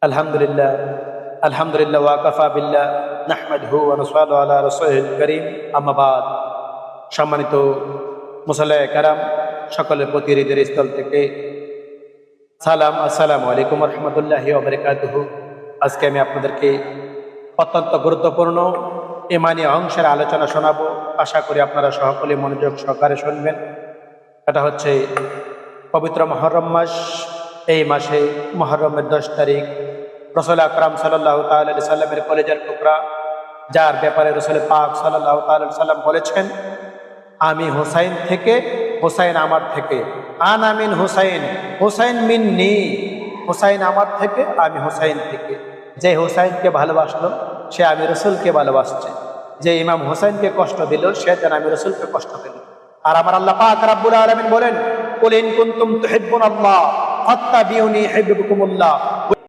আলহামদুলিল্লাহ আলহামদুলিল্লাহ ওয়া কাফা বিল্লাহ নাহমাদুহু ওয়া নুসাল্লি আলা রাসূলিল কারীম আম্মা বাদ। সম্মানিত মুসাল্লিয়ে কেরাম, সকলের প্রতি হৃদয়ের স্থল থেকে সালাম, আসসালামু আলাইকুম ওয়া রাহমাতুল্লাহি ওয়া বারাকাতুহু। আজকে আমি আপনাদেরকে অত্যন্ত গুরুত্বপূর্ণ ঈমানী অংশের আলোচনা শোনাবো। আশা করি আপনারা সকলে মনোযোগ সহকারে শুনবেন। এটা হচ্ছে পবিত্র মুহররম মাস। এই মাসে মুহররমের 10 তারিখ রাসূল আকরাম সাল্লাল্লাহু তাআলা আলাইহি সাল্লামের কলেজের টুকরা, যার ব্যাপারে রাসূল পাক সাল্লাল্লাহু তাআলা আলাইহি সাল্লাম বলেছেন, আমি হুসাইন থেকে, হুসাইন আমার থেকে। আনা মিন হুসাইন, হুসাইন মিন্নি। হুসাইন আমার থেকে, আমি হুসাইন থেকে। যে হুসাইনকে ভালোবাসলো সে আমি রাসূলকে ভালোবাসছে। যে ইমাম হুসাইনকে কষ্ট দিল সে যেন আমি রাসূলকে কষ্ট দিল। আর আমার আল্লাহ পাক রব্বুল আলামিন বলেন, কুল ইন কুনতুম তুহিব্বুনাল্লাহ ফাত্তাবিউনি ইউহিব্বুকুমুল্লাহ।